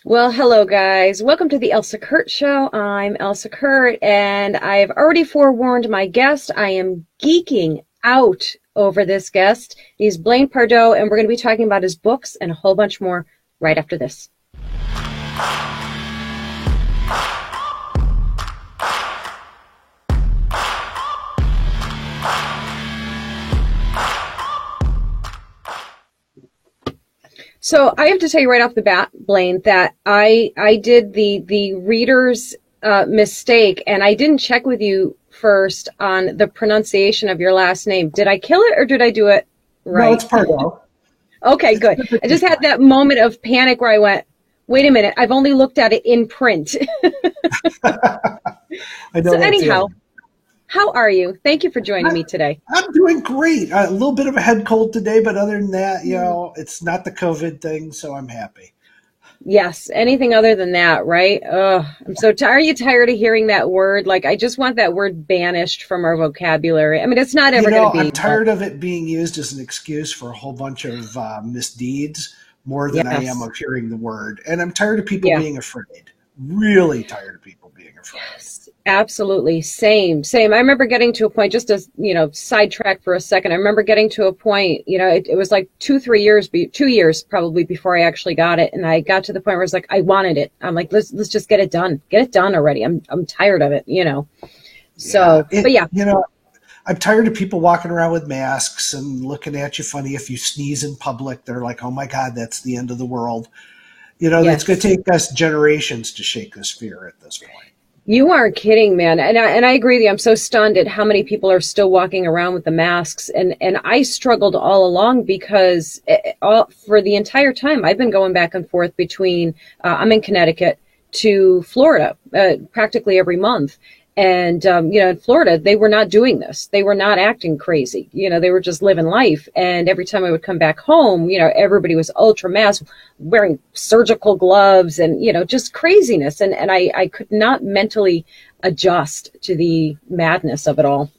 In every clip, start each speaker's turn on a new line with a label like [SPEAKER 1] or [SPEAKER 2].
[SPEAKER 1] Well, hello guys. Welcome to the Elsa Kurt Show. I'm Elsa Kurt, and I've already forewarned my guest. I am geeking out over this guest. He's Blaine Pardoe, and we're going to be talking about his books and a whole bunch more right after this. So I have to tell you right off the bat, Blaine, that I did the reader's mistake, and I didn't check with you first on the pronunciation of your last name. Did I kill it or did I do it
[SPEAKER 2] No,
[SPEAKER 1] right?
[SPEAKER 2] it's Pardo.
[SPEAKER 1] Okay, good. I just had that moment of panic where I went, wait a minute, I've only looked at it in print.
[SPEAKER 2] I
[SPEAKER 1] So
[SPEAKER 2] know that
[SPEAKER 1] anyhow,
[SPEAKER 2] feeling.
[SPEAKER 1] how are you? Thank you for joining
[SPEAKER 2] I,
[SPEAKER 1] me today.
[SPEAKER 2] I'm doing great. A little bit of a head cold today, but other than that, it's not the COVID thing, so I'm happy.
[SPEAKER 1] Yes, anything other than that, right? Ugh, I'm so tired. Are you tired of hearing that word? Like, I just want that word banished from our vocabulary. I mean, it's not ever going to
[SPEAKER 2] I'm
[SPEAKER 1] be, but
[SPEAKER 2] tired of it being used as an excuse for a whole bunch of misdeeds more than I am
[SPEAKER 1] yes,
[SPEAKER 2] of hearing the word. And I'm tired of people
[SPEAKER 1] yeah.
[SPEAKER 2] being afraid. Really tired of people being afraid.
[SPEAKER 1] Yes, absolutely. Same. I remember getting to a point, just to, sidetrack for a second. I remember getting to a point, it was like 2 years, 2 years probably before I actually got it. And I got to the point where I was like, I wanted it. I'm like, let's just get it done. Get it done already. I'm tired of it.
[SPEAKER 2] Yeah.
[SPEAKER 1] So, but yeah,
[SPEAKER 2] I'm tired of people walking around with masks and looking at you funny if you sneeze in public. They're like, "Oh my God, that's the end of the world." It's going to
[SPEAKER 1] yes.
[SPEAKER 2] take us generations to shake this fear at this point.
[SPEAKER 1] You aren't kidding, man. And I agree with you. I'm so stunned at how many people are still walking around with the masks. And I struggled all along because for the entire time I've been going back and forth between, I'm in Connecticut to Florida, practically every month. And, in Florida, they were not doing this. They were not acting crazy. They were just living life. And every time I would come back home, everybody was ultra masked, wearing surgical gloves and, just craziness. And I could not mentally adjust to the madness of it all.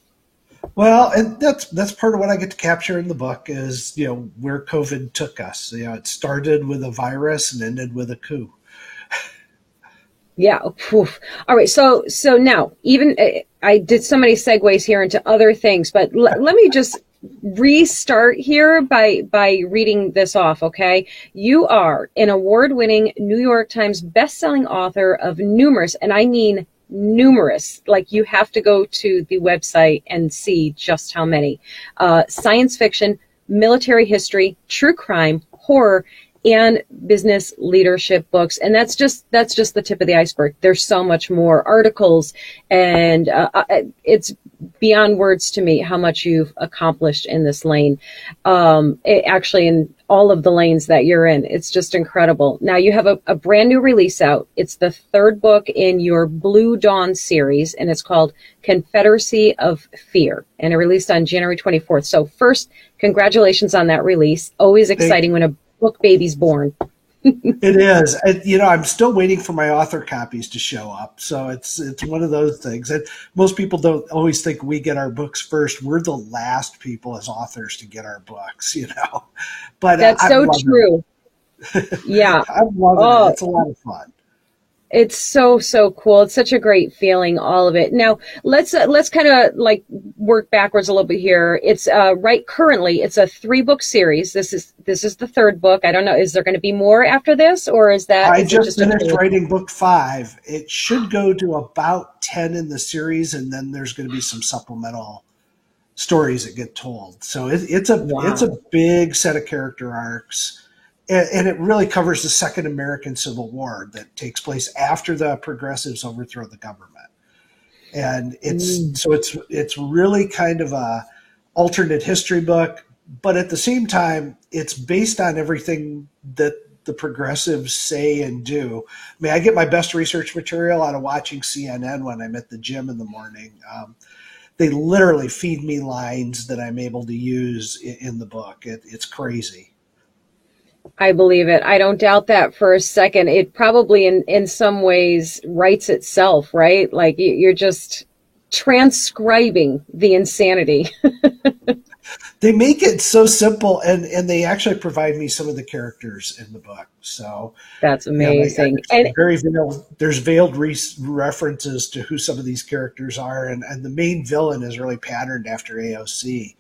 [SPEAKER 2] Well, and that's part of what I get to capture in the book is where COVID took us. It started with a virus and ended with a coup.
[SPEAKER 1] Yeah. Oof. All right. So now, even I did so many segues here into other things, but let me just restart here by reading this off. Okay. You are an award-winning New York Times best-selling author of numerous, and I mean numerous, like you have to go to the website and see just how many, science fiction, military history, true crime, horror, and business leadership books. And that's just the tip of the iceberg. There's so much more articles, and it's beyond words to me how much you've accomplished in this lane. Actually, in all of the lanes that you're in, it's just incredible. Now you have a brand new release out. It's the third book in your Blue Dawn series, and it's called Confederacy of Fear, and it released on January 24th. So first, congratulations on that release. Always
[SPEAKER 2] They,
[SPEAKER 1] exciting when a book baby's born.
[SPEAKER 2] it is. I'm still waiting for my author copies to show up. So it's one of those things. And most people don't always think we get our books first. We're the last people as authors to get our books. But
[SPEAKER 1] That's
[SPEAKER 2] I'm
[SPEAKER 1] so
[SPEAKER 2] loving
[SPEAKER 1] true.
[SPEAKER 2] it.
[SPEAKER 1] Yeah.
[SPEAKER 2] I'm loving it.
[SPEAKER 1] Oh,
[SPEAKER 2] It's a lot of fun.
[SPEAKER 1] it's so cool. It's such a great feeling, all of it. Now, let's kind of like work backwards a little bit here. It's right currently it's a 3-book series. This is the third book. I don't know, is there going to be more after this, or
[SPEAKER 2] I
[SPEAKER 1] is it
[SPEAKER 2] just
[SPEAKER 1] just a
[SPEAKER 2] finished
[SPEAKER 1] 3?
[SPEAKER 2] writing book 5. It should go to about 10 in the series, and then there's going to be some supplemental stories that get told. So it's a
[SPEAKER 1] Wow.
[SPEAKER 2] big set of character arcs, and it really covers the Second American Civil War that takes place after the progressives overthrow the government. And
[SPEAKER 1] Mm.
[SPEAKER 2] it's really kind of a alternate history book, but at the same time, it's based on everything that the progressives say and do. I mean, I get my best research material out of watching CNN when I'm at the gym in the morning. They literally feed me lines that I'm able to use in the book. It's crazy.
[SPEAKER 1] I believe it. I don't doubt that for a second. It probably in some ways writes itself, right? Like you're just transcribing the insanity.
[SPEAKER 2] They make it so simple, and they actually provide me some of the characters in the book. So
[SPEAKER 1] That's amazing.
[SPEAKER 2] there's very veiled references to who some of these characters are, and the main villain is really patterned after AOC,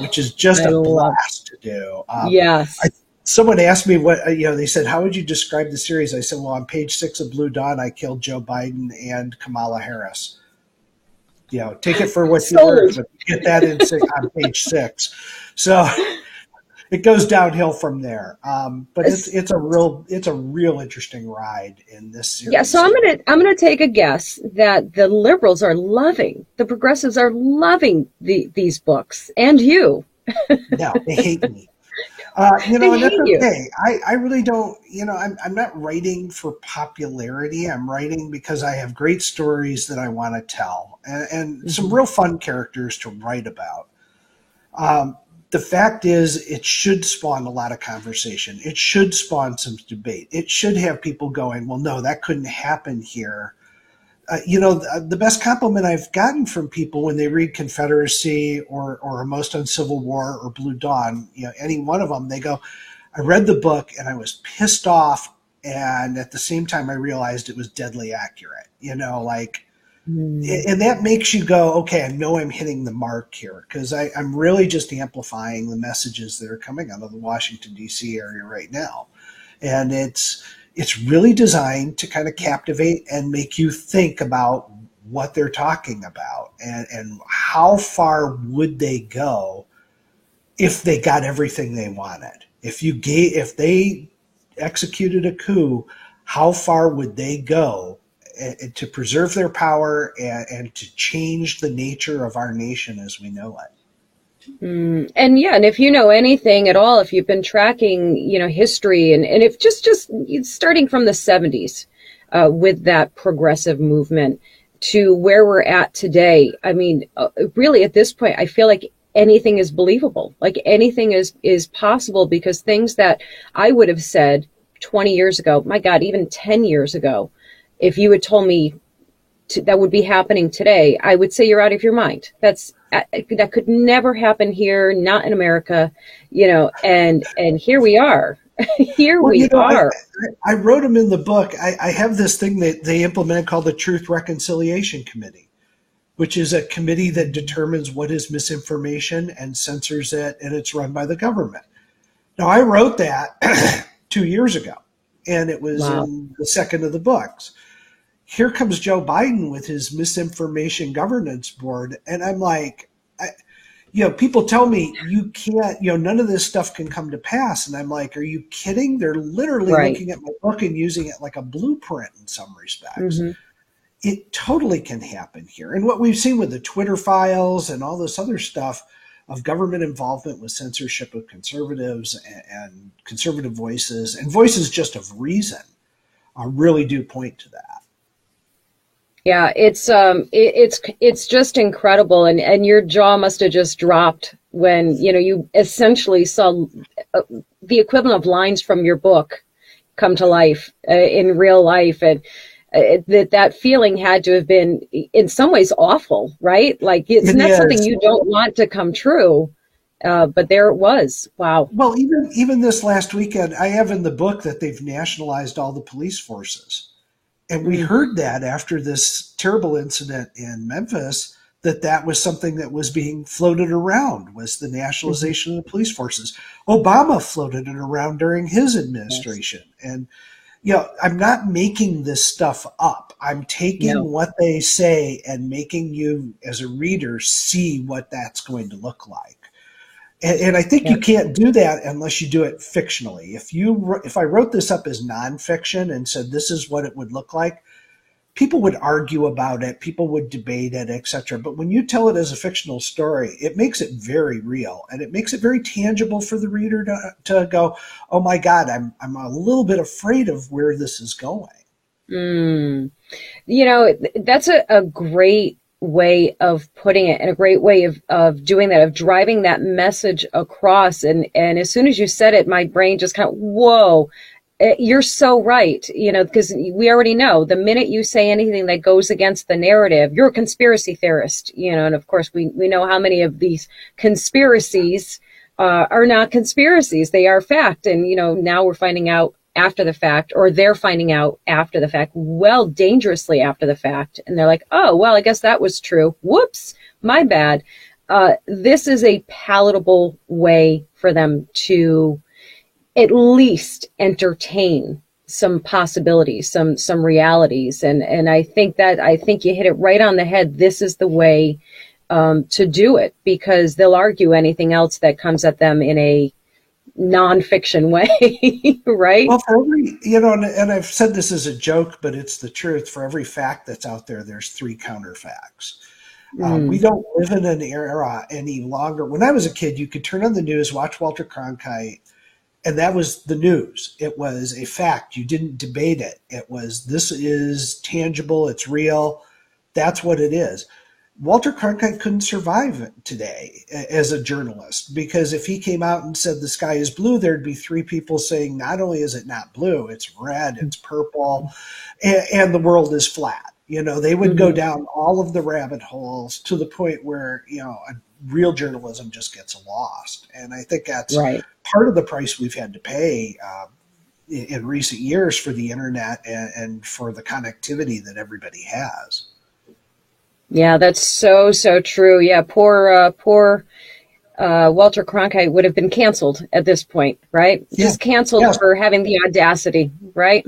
[SPEAKER 2] which is just a blast to do.
[SPEAKER 1] Yes.
[SPEAKER 2] Someone asked me they said, how would you describe the series? I said, well, on page 6 of Blue Dawn, I killed Joe Biden and Kamala Harris. Take it for what you heard, but get that on page 6. So it goes downhill from there. But it's a real interesting ride in this series.
[SPEAKER 1] Yeah, so I'm gonna take a guess that the liberals are loving, the progressives are loving these books, and you.
[SPEAKER 2] No, they hate me. And that's okay. I really don't, I'm not writing for popularity. I'm writing because I have great stories that I want to tell and some real fun characters to write about. The fact is, it should spawn a lot of conversation. It should spawn some debate. It should have people going, well, no, that couldn't happen here. The best compliment I've gotten from people when they read Confederacy or A Most on Civil War or Blue Dawn, any one of them, they go, I read the book and I was pissed off. And at the same time, I realized it was deadly accurate, and that makes you go, okay, I know I'm hitting the mark here because I'm really just amplifying the messages that are coming out of the Washington, D.C. area right now. And it's really designed to kind of captivate and make you think about what they're talking about and how far would they go if they got everything they wanted. If they executed a coup, how far would they go to preserve their power and to change the nature of our nation as we know it?
[SPEAKER 1] And if you know anything at all, if you've been tracking, history and if just starting from the 70s with that progressive movement to where we're at today, I mean, really at this point, I feel like anything is believable, like anything is possible because things that I would have said 20 years ago, my God, even 10 years ago, if you had told me that would be happening today, I would say you're out of your mind. That could never happen here, not in America, and here we are.
[SPEAKER 2] I wrote them in the book. I have this thing that they implemented called the Truth Reconciliation Committee, which is a committee that determines what is misinformation and censors it, and it's run by the government. Now, I wrote that 2 years ago, and it was in the second of the books. Here comes Joe Biden with his misinformation governance board. And I'm like, people tell me you can't, none of this stuff can come to pass. And I'm like, are you kidding? They're literally looking at my book and using it like a blueprint in some respects. Mm-hmm. It totally can happen here. And what we've seen with the Twitter files and all this other stuff of government involvement with censorship of conservatives and conservative voices and voices just of reason really do point to that.
[SPEAKER 1] Yeah, it's just incredible, and your jaw must have just dropped when you essentially saw the equivalent of lines from your book come to life in real life, and that feeling had to have been in some ways awful, right? Like it's not something you don't want to come true, but there it was. Wow.
[SPEAKER 2] Well, even this last weekend, I have in the book that they've nationalized all the police forces. And we heard that after this terrible incident in Memphis, that was something that was being floated around, was the nationalization of the police forces. Obama floated it around during his administration. Yes. And, I'm not making this stuff up. I'm taking what they say and making you, as a reader, see what that's going to look like. And I think you can't do that unless you do it fictionally. If I wrote this up as nonfiction and said this is what it would look like, people would argue about it, people would debate it, etc. But when you tell it as a fictional story, it makes it very real and it makes it very tangible for the reader to go, oh my God, I'm a little bit afraid of where this is going.
[SPEAKER 1] That's a great way of putting it and a great way of doing that, of driving that message across. And as soon as you said it, my brain just kind of, whoa, You're so right, because we already know the minute you say anything that goes against the narrative, you're a conspiracy theorist, and of course we know how many of these conspiracies are not conspiracies. They are fact. And, now we're finding out after the fact, or they're finding out after the fact, well, dangerously after the fact. And they're like, oh, well, I guess that was true. Whoops, my bad. This is a palatable way for them to at least entertain some possibilities, some realities. And I think you hit it right on the head. This is the way to do it, because they'll argue anything else that comes at them in a nonfiction way, right?
[SPEAKER 2] Well, for every, and I've said this as a joke, but it's the truth. For every fact that's out there, there's 3 counterfacts. We don't live in an era any longer. When I was a kid, you could turn on the news, watch Walter Cronkite, and that was the news. It was a fact. You didn't debate it. It was, this is tangible. It's real. That's what it is. Walter Cronkite couldn't survive today as a journalist, because if he came out and said the sky is blue, there'd be 3 people saying, not only is it not blue, it's red, it's purple, and the world is flat. They would go down all of the rabbit holes to the point where, real journalism just gets lost. And I think that's
[SPEAKER 1] right.
[SPEAKER 2] Part of the price we've had to pay in recent years for the internet and for the connectivity that everybody has.
[SPEAKER 1] Yeah, that's so true. Yeah, poor Walter Cronkite would have been canceled at this point, right? Yeah. Just canceled for having the audacity, right?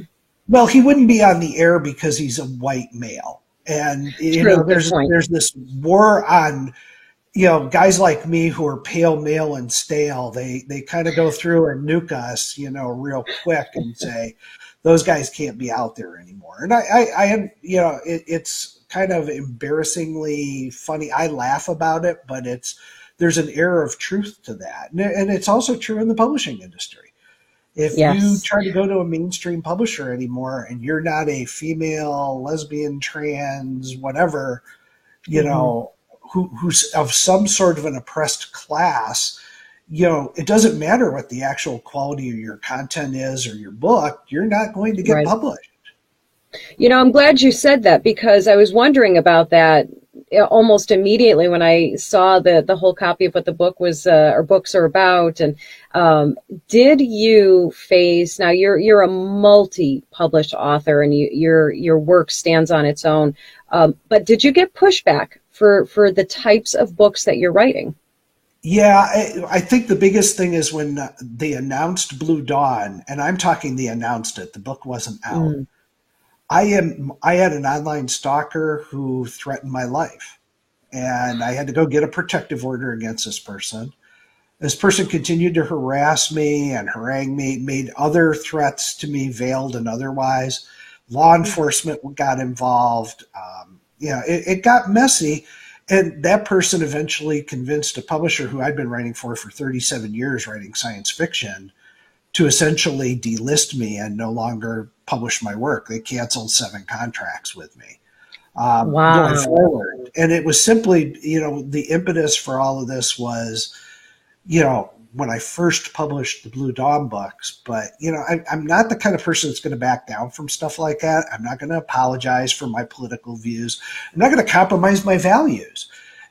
[SPEAKER 2] Well, he wouldn't be on the air because he's a white male. And there's this war on guys like me who are pale, male, and stale. They kind of go through and nuke us, real quick and say those guys can't be out there anymore. And it's kind of embarrassingly funny. I laugh about it, but there's an air of truth to that. And it's also true in the publishing industry. If you try to go to a mainstream publisher anymore and you're not a female, lesbian, trans, whatever, who's of some sort of an oppressed class, it doesn't matter what the actual quality of your content is or your book, you're not going to get published.
[SPEAKER 1] I'm glad you said that, because I was wondering about that almost immediately when I saw the whole copy of what the book was, or books are about. And did you face, now you're a multi-published author and your work stands on its own, but did you get pushback for the types of books that you're writing?
[SPEAKER 2] Yeah, I think the biggest thing is when they announced Blue Dawn, and I'm talking they announced it, the book wasn't out. I had an online stalker who threatened my life, and I had to go get a protective order against this person. This person continued to harass me and harangue me, made other threats to me, veiled and otherwise. Law enforcement got involved. It got messy. And that person eventually convinced a publisher who I'd been writing for 37 years, writing science fiction, to essentially delist me and no longer publish my work. They canceled 7 contracts with me going forward. And it was simply, the impetus for all of this was, when I first published the Blue Dawn books. But, I'm not the kind of person that's going to back down from stuff like that. I'm not going to apologize for my political views. I'm not going to compromise my values.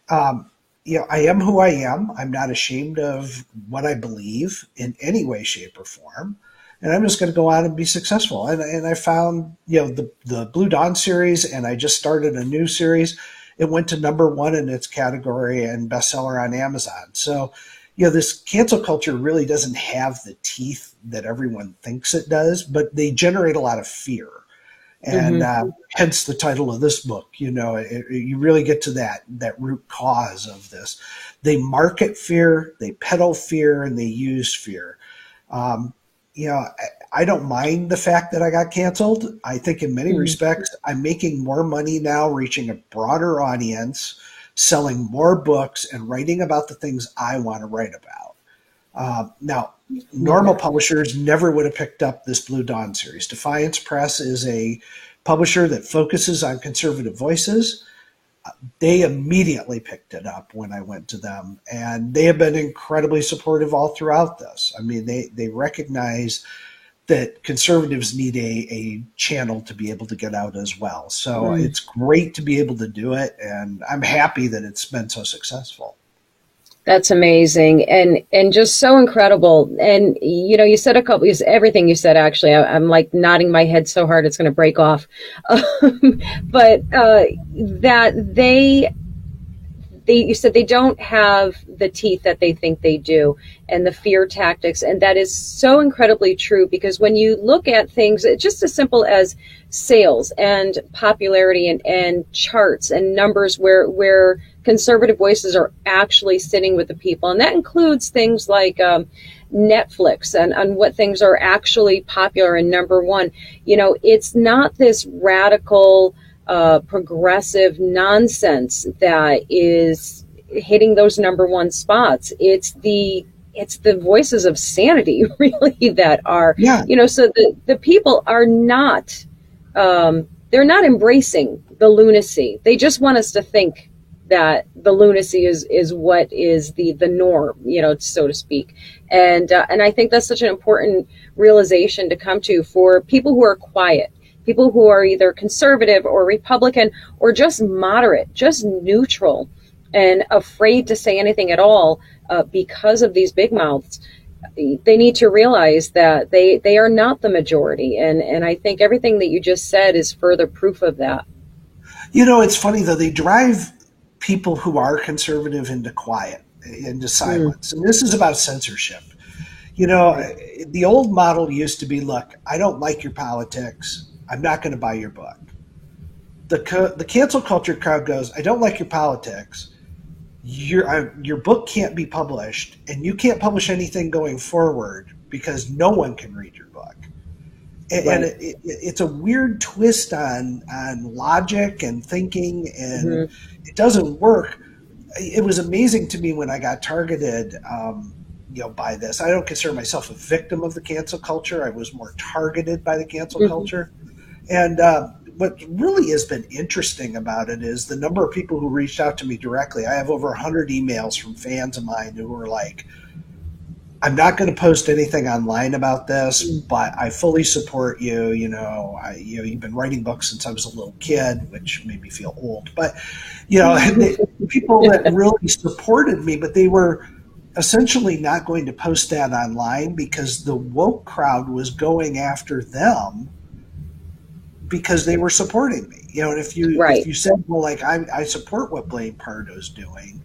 [SPEAKER 2] I am who I am. I'm not ashamed of what I believe in any way, shape, or form. And I'm just going to go out and be successful. And I found, the Blue Dawn series, and I just started a new series. It went to #1 in its category and bestseller on Amazon. So, this cancel culture really doesn't have the teeth that everyone thinks it does, but they generate a lot of fear. And hence the title of this book. You really get to that root cause of this. They market fear, they peddle fear, and they use fear. I don't mind the fact that I got canceled. I think in many respects, I'm making more money now, reaching a broader audience, selling more books, and writing about the things I want to write about. Now, normal publishers never would have picked up this Blue Dawn series. Defiance Press is a publisher that focuses on conservative voices. They immediately picked it up when I went to them, and they have been incredibly supportive all throughout this. I mean, they recognize that conservatives need a channel to be able to get out as well. So
[SPEAKER 1] Mm.
[SPEAKER 2] it's great to be able to do it, and I'm happy that it's been so successful.
[SPEAKER 1] That's amazing and just so incredible. And you said everything you said. Actually, I'm like nodding my head so hard it's going to break off. But that you said they don't have the teeth that they think they do, and the fear tactics, and that is so incredibly true, because when you look at things just as simple as sales and popularity and charts and numbers, where conservative voices are actually sitting with the people, and that includes things like Netflix and what things are actually popular and number one. It's not this radical progressive nonsense that is hitting those number one spots. It's the voices of sanity, really, that are,
[SPEAKER 2] Yeah.
[SPEAKER 1] So the people are not, they're not embracing the lunacy. They just want us to think that the lunacy is what is the norm, so to speak. And I think that's such an important realization to come to for people who are quiet, people who are either conservative or Republican or just moderate, just neutral, and afraid to say anything at all because of these big mouths. They need to realize that they are not the majority. And I think everything that you just said is further proof of that.
[SPEAKER 2] It's funny, though. They drive people who are conservative into quiet, into silence. And this is about censorship. The old model used to be, look, I don't like your politics. I'm not going to buy your book. The cancel culture crowd goes, I don't like your politics. Your book can't be published, and you can't publish anything going forward because no one can read your book. And,
[SPEAKER 1] Right.
[SPEAKER 2] and it's a weird twist on logic and thinking, and it doesn't work. It was amazing to me when I got targeted by this. I don't consider myself a victim of the cancel culture. I was more targeted by the cancel culture. And what really has been interesting about it is the number of people who reached out to me directly. I have over 100 emails from fans of mine who were like, I'm not going to post anything online about this, but I fully support you. You've been writing books since I was a little kid, which made me feel old. But, people that really supported me, but they were essentially not going to post that online because the woke crowd was going after them because they were supporting me. And if you said, well, like, I support what Blaine Pardo's doing,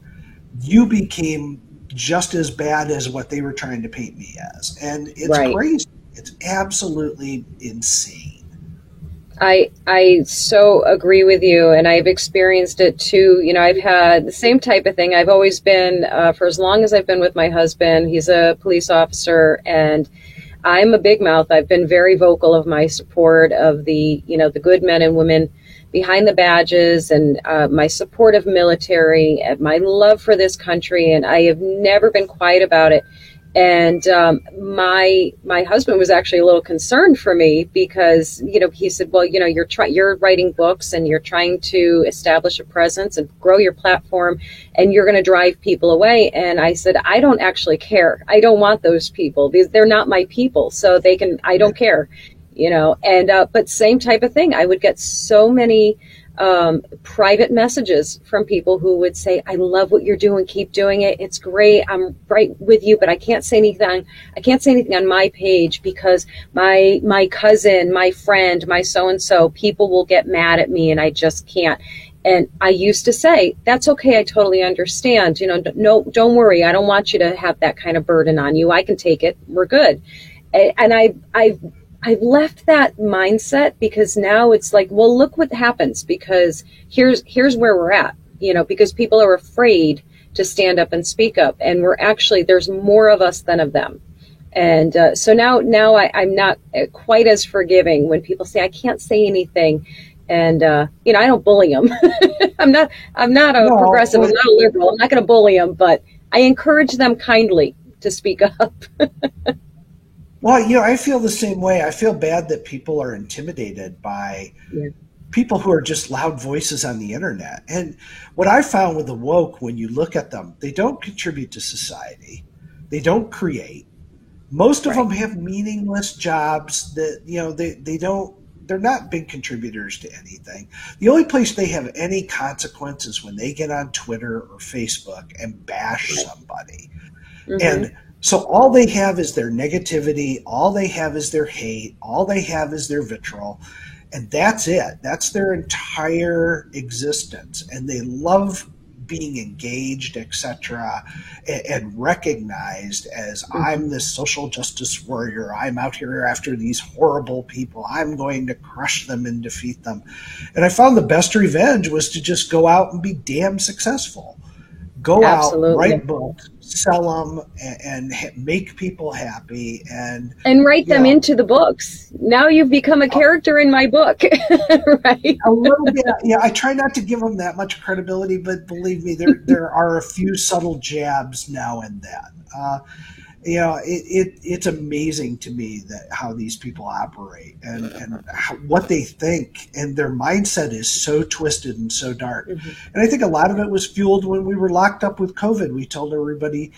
[SPEAKER 2] you became just as bad as what they were trying to paint me as. And it's crazy. It's absolutely insane.
[SPEAKER 1] I so agree with you, and I've experienced it too. I've had the same type of thing. I've always been, for as long as I've been with my husband, he's a police officer, and I'm a big mouth. I've been very vocal of my support of the good men and women behind the badges, and my support of military, and my love for this country, and I have never been quiet about it. And my husband was actually a little concerned for me because he said, well, you're writing books and you're trying to establish a presence and grow your platform, and you're going to drive people away. And I said, I don't actually care. I don't want those people. They're not my people, so I don't care. And but same type of thing. I would get so many private messages from people who would say, I love what you're doing. Keep doing it. It's great. I'm right with you, but I can't say anything. I can't say anything on my page because my cousin, my friend, my so-and-so, people will get mad at me and I just can't. And I used to say, that's okay. I totally understand. No, don't worry. I don't want you to have that kind of burden on you. I can take it. We're good. And I've left that mindset because now it's like, well, look what happens because here's where we're at, because people are afraid to stand up and speak up. And there's more of us than of them. And so now I'm not quite as forgiving when people say, I can't say anything. And, I don't bully them. I'm not a progressive. I'm not a liberal. I'm not going to bully them, but I encourage them kindly to speak up.
[SPEAKER 2] Well, I feel the same way. I feel bad that people are intimidated by people who are just loud voices on the internet. And what I found with the woke, when you look at them, they don't contribute to society. They don't create. Most of
[SPEAKER 1] Right.
[SPEAKER 2] them have meaningless jobs that, they're not big contributors to anything. The only place they have any consequence is when they get on Twitter or Facebook and bash
[SPEAKER 1] Right.
[SPEAKER 2] somebody.
[SPEAKER 1] Mm-hmm.
[SPEAKER 2] And so all they have is their negativity, all they have is their hate, all they have is their vitriol, and that's it. That's their entire existence. And they love being engaged, etc., and recognized as
[SPEAKER 1] Mm-hmm.
[SPEAKER 2] I'm this social justice warrior. I'm out here after these horrible people. I'm going to crush them and defeat them. And I found the best revenge was to just go out and be damn successful. Go out,
[SPEAKER 1] Absolutely.
[SPEAKER 2] write books, sell them, and make people happy. And
[SPEAKER 1] And write
[SPEAKER 2] you
[SPEAKER 1] them
[SPEAKER 2] know,
[SPEAKER 1] into the books. Now you've become a character in my book, right?
[SPEAKER 2] a little bit, yeah. I try not to give them that much credibility, but believe me, there are a few subtle jabs now and then. It's amazing to me that how these people operate and what they think, and their mindset is so twisted and so dark.
[SPEAKER 1] Hmm.
[SPEAKER 2] And I think a lot of it was fueled when we were locked up with COVID. We told everybody,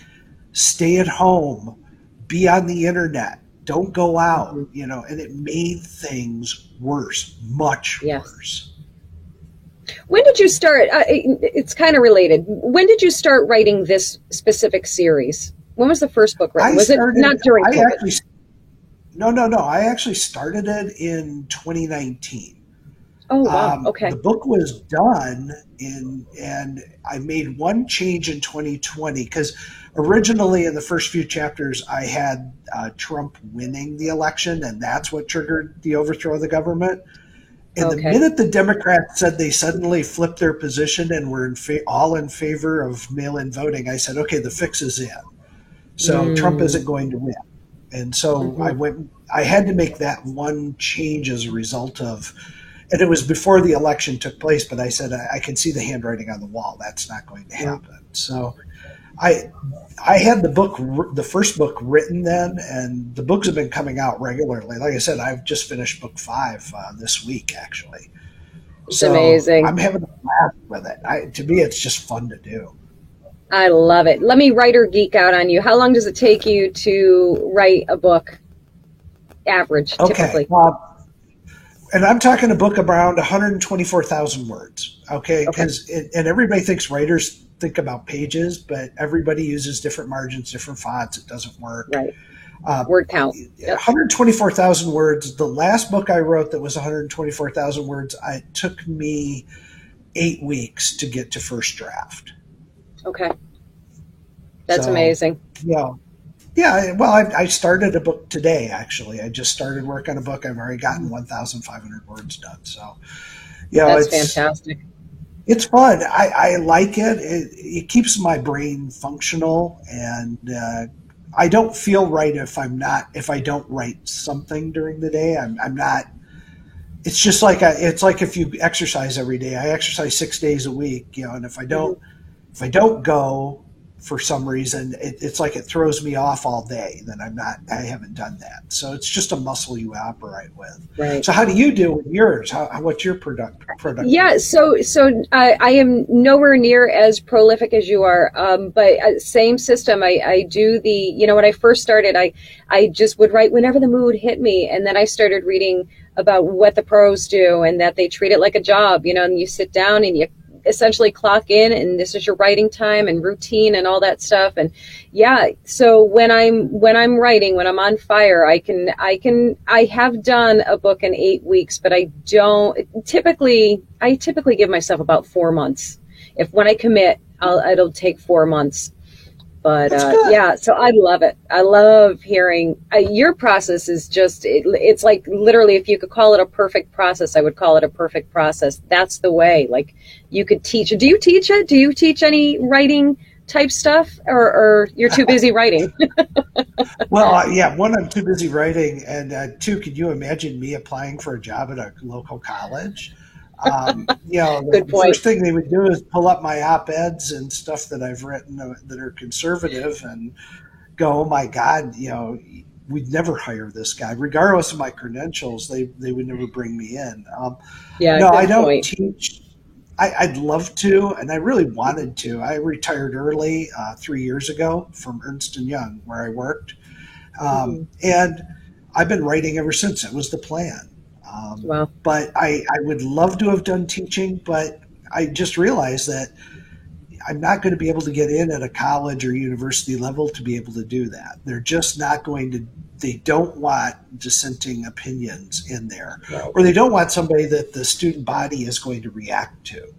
[SPEAKER 2] stay at home, be on the internet, don't go out,
[SPEAKER 1] Hmm.
[SPEAKER 2] and it made things worse, much
[SPEAKER 1] Yes.
[SPEAKER 2] worse.
[SPEAKER 1] When did you start? It's kind of related. When did you start writing this specific series? When was the first book written?
[SPEAKER 2] I
[SPEAKER 1] Was it
[SPEAKER 2] started,
[SPEAKER 1] not during
[SPEAKER 2] I
[SPEAKER 1] COVID?
[SPEAKER 2] actually, no, no, no. I actually started it in 2019.
[SPEAKER 1] Oh, wow.
[SPEAKER 2] The
[SPEAKER 1] Okay.
[SPEAKER 2] book was done and I made one change in 2020 because originally in the first few chapters I had Trump winning the election, and that's what triggered the overthrow of the government. And the
[SPEAKER 1] Okay.
[SPEAKER 2] minute the Democrats said they suddenly flipped their position and were all in favor of mail-in voting, I said, okay, the fix is in. So Trump
[SPEAKER 1] Mm.
[SPEAKER 2] isn't going to win. And so
[SPEAKER 1] Hmm.
[SPEAKER 2] I had to make that one change as a result of, and it was before the election took place, but I said, I can see the handwriting on the wall. That's not going to
[SPEAKER 1] Mm.
[SPEAKER 2] happen. So I, I had the first book written then, and the books have been coming out regularly. Like I said, I've just finished book 5 this week, actually.
[SPEAKER 1] It's
[SPEAKER 2] So
[SPEAKER 1] amazing.
[SPEAKER 2] I'm having a blast with it. To me, it's just fun to do.
[SPEAKER 1] I love it. Let me writer geek out on you. How long does it take you to write a book, average,
[SPEAKER 2] Okay.
[SPEAKER 1] typically?
[SPEAKER 2] And I'm talking a book around 124,000 words. Okay.
[SPEAKER 1] Okay.
[SPEAKER 2] And everybody thinks writers think about pages, but everybody uses different margins, different fonts. It doesn't work.
[SPEAKER 1] Right.
[SPEAKER 2] Uh,
[SPEAKER 1] Word count. Yep.
[SPEAKER 2] 124,000 words. The last book I wrote that was 124,000 words, it took me 8 weeks to get to first draft.
[SPEAKER 1] Okay. That's
[SPEAKER 2] So,
[SPEAKER 1] amazing.
[SPEAKER 2] you know, yeah, well, I started a book today, actually. I just started work on a book. I've already gotten 1,500 words done. So,
[SPEAKER 1] That's
[SPEAKER 2] it's
[SPEAKER 1] fantastic.
[SPEAKER 2] fun. I like it. It keeps my brain functional, and I don't feel right if I don't write something during the day. I'm not. It's just like it's like if you exercise every day. I exercise 6 days a week, and
[SPEAKER 1] Hmm.
[SPEAKER 2] if I don't go for some reason, it's like it throws me off all day. Then I haven't done that. So it's just a muscle you operate with.
[SPEAKER 1] Right.
[SPEAKER 2] So how do you do with yours? What's your
[SPEAKER 1] Yeah,
[SPEAKER 2] productivity?
[SPEAKER 1] so I am nowhere near as prolific as you are, but same system. I do when I first started, I just would write whenever the mood hit me, and then I started reading about what the pros do and that they treat it like a job, and you sit down and you essentially clock in, and this is your writing time and routine and all that stuff. And yeah, so when I'm writing, when I'm on fire, I have done a book in 8 weeks, but I typically give myself about 4 months. If when I commit, it'll take 4 months. But
[SPEAKER 2] That's good.
[SPEAKER 1] yeah, so I love it. I love hearing your process is it's like literally, if you could call it a perfect process, I would call it a perfect process. That's the way. Like, you could teach. Do you teach it? Do you teach any writing type stuff, or you're too busy writing?
[SPEAKER 2] Well, yeah. One, I'm too busy writing, and two, could you imagine me applying for a job at a local college?
[SPEAKER 1] Good
[SPEAKER 2] The
[SPEAKER 1] point.
[SPEAKER 2] first thing they would do is pull up my op-eds and stuff that I've written that are conservative and go, oh my God, we'd never hire this guy. Regardless of my credentials, they would never bring me in.
[SPEAKER 1] Yeah,
[SPEAKER 2] No, I
[SPEAKER 1] good
[SPEAKER 2] don't
[SPEAKER 1] point.
[SPEAKER 2] teach. I'd love to, and I really wanted to. I retired early 3 years ago from Ernst & Young, where I worked. And I've been writing ever since. It was the plan.
[SPEAKER 1] Wow.
[SPEAKER 2] But I would love to have done teaching, but I just realized that I'm not going to be able to get in at a college or university level to be able to do that. They're just not going to, they don't want dissenting opinions in there, or they don't want somebody that the student body is going to react to.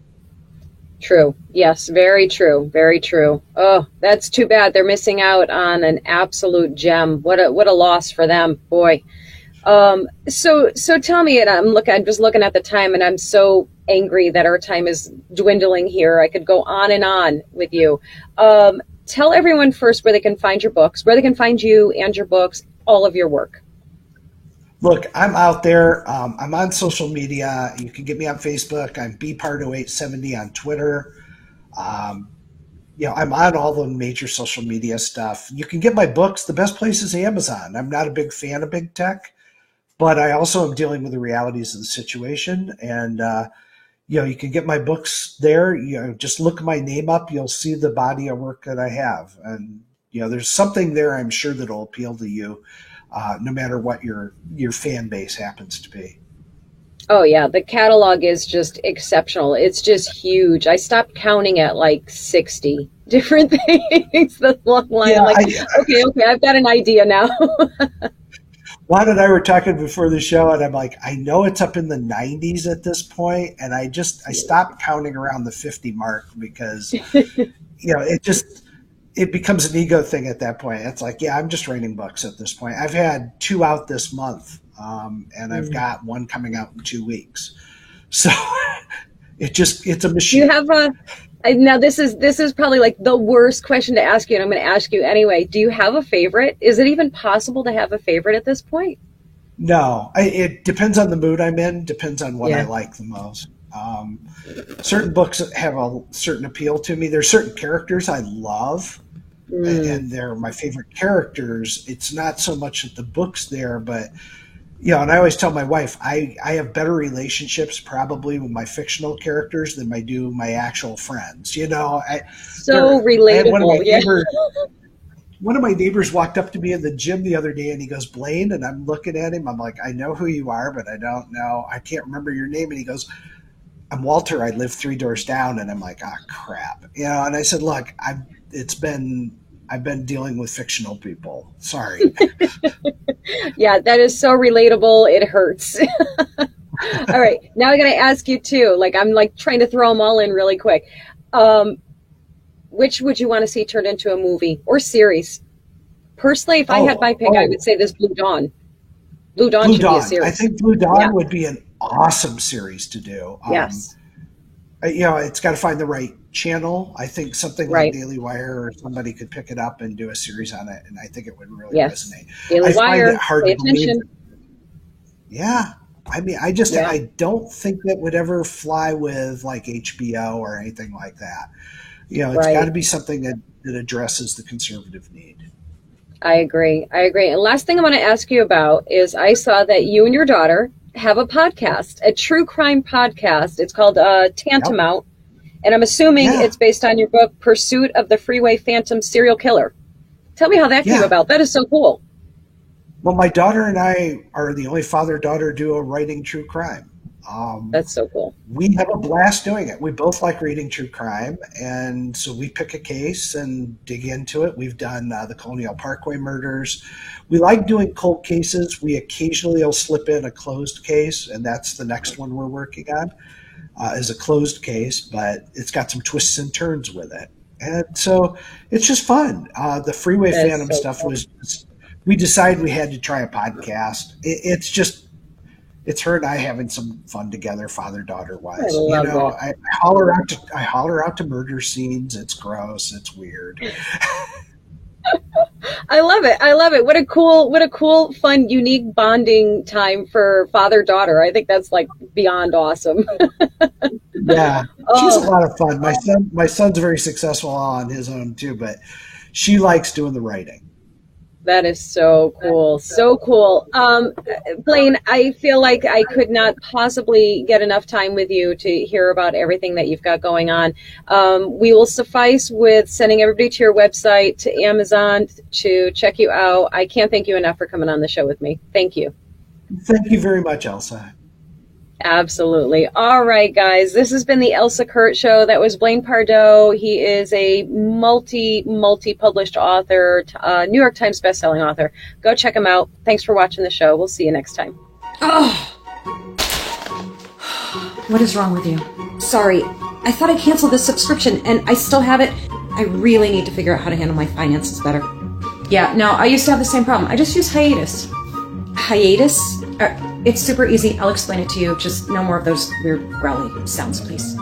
[SPEAKER 1] True. Yes, very true. Very true. Oh, that's too bad. They're missing out on an absolute gem. What a loss for them, boy. So tell me, and I'm just looking at the time, and I'm so angry that our time is dwindling here. I could go on and on with you. Tell everyone first where they can find your books, where they can find you and your books, all of your work.
[SPEAKER 2] Look, I'm out there. I'm on social media. You can get me on Facebook. I'm bpart0870 on Twitter. I'm on all the major social media stuff. You can get my books. The best place is Amazon. I'm not a big fan of big tech, but I also am dealing with the realities of the situation. And, you can get my books there. Just look my name up. You'll see the body of work that I have. And, there's something there I'm sure that'll appeal to you, no matter what your fan base happens to be.
[SPEAKER 1] Oh, yeah. The catalog is just exceptional. It's just huge. I stopped counting at like 60 different things. The long line.
[SPEAKER 2] Yeah,
[SPEAKER 1] okay, I've got an idea now.
[SPEAKER 2] Juan and I were talking before the show, and I'm like, I know it's up in the 90s at this point, and I stopped counting around the 50 mark because, it becomes an ego thing at that point. It's like, I'm just writing books at this point. I've had 2 out this month, and I've got 1 coming out in 2 weeks. So it's a machine.
[SPEAKER 1] You have now this is probably like the worst question to ask you, and I'm going to ask you anyway. Do you have a favorite? Is it even possible to have a favorite at this point?
[SPEAKER 2] No, it depends on the mood I'm in, depends on what I like the most. Certain books have a certain appeal to me. There's certain characters I love, and they're my favorite characters. It's not so much that the book's there, but and I always tell my wife, I have better relationships probably with my fictional characters than I do my actual friends.
[SPEAKER 1] So relatable.
[SPEAKER 2] One of my neighbors walked up to me in the gym the other day, and he goes, Blaine, and I'm looking at him. I'm like, I know who you are, but I don't know. I can't remember your name. And he goes, I'm Walter. I live 3 doors down. And I'm like, crap. And I said, look, I've been dealing with fictional people. Sorry.
[SPEAKER 1] Yeah, that is so relatable. It hurts. All right. Now I'm going to ask you too. I'm trying to throw them all in really quick. Which would you want to see turned into a movie or series? Personally, if I had my pick, I would say this Blue Dawn. Blue Dawn should be a series.
[SPEAKER 2] I think Blue Dawn would be an awesome series to do.
[SPEAKER 1] Yes.
[SPEAKER 2] It's got to find the right channel. I think something like Daily Wire or somebody could pick it up and do a series on it, and I think it would really resonate.
[SPEAKER 1] Daily Wire, pay attention.
[SPEAKER 2] Yeah. I mean, I don't think that would ever fly with like HBO or anything like that. It's got to be something that addresses the conservative need.
[SPEAKER 1] I agree. And last thing I want to ask you about is I saw that you and your daughter have a podcast, a true crime podcast. It's called Tantamount. Yep. And I'm assuming it's based on your book, Pursuit of the Freeway Phantom Serial Killer. Tell me how that came about. That is so cool.
[SPEAKER 2] Well, my daughter and I are the only father-daughter duo writing true crime.
[SPEAKER 1] That's so cool.
[SPEAKER 2] We have a blast doing it. We both like reading true crime, and so we pick a case and dig into it. We've done the Colonial Parkway murders. We like doing cold cases. We occasionally will slip in a closed case, and that's the next one we're working on, is a closed case, but it's got some twists and turns with it. And so it's just fun. The Freeway Phantom stuff was just, we decided we had to try a podcast. It's her and I having some fun together, father-daughter wise. I holler out to murder scenes. It's gross. It's weird.
[SPEAKER 1] I love it. What a cool, fun, unique bonding time for father-daughter. I think that's beyond awesome.
[SPEAKER 2] Yeah, she's a lot of fun. My son's very successful on his own too, but she likes doing the writing.
[SPEAKER 1] That is so cool. So cool. Blaine, I feel like I could not possibly get enough time with you to hear about everything that you've got going on. We will suffice with sending everybody to your website, to Amazon, to check you out. I can't thank you enough for coming on the show with me. Thank you.
[SPEAKER 2] Thank you very much, Elsa.
[SPEAKER 1] Absolutely. All right, guys. This has been the Elsa Kurt Show. That was Blaine Pardoe. He is a multi-published author, New York Times bestselling author. Go check him out. Thanks for watching the show. We'll see you next time.
[SPEAKER 3] Oh! What is wrong with you? Sorry. I thought I canceled this subscription and I still have it. I really need to figure out how to handle my finances better. Yeah, no, I used to have the same problem. I just use Hiatus. Hiatus? It's super easy. I'll explain it to you. Just no more of those weird growly sounds, please.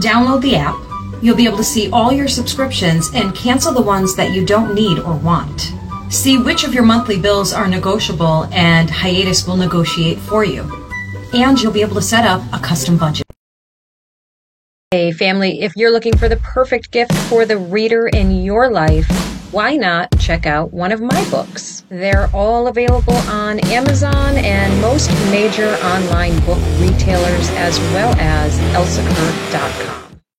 [SPEAKER 3] Download the app. You'll be able to see all your subscriptions and cancel the ones that you don't need or want. See which of your monthly bills are negotiable, and Hiatus will negotiate for you. And you'll be able to set up a custom budget. Hey, family, if you're looking for the perfect gift for the reader in your life, why not check out one of my books? They're all available on Amazon and most major online book retailers, as well as elsakurt.com.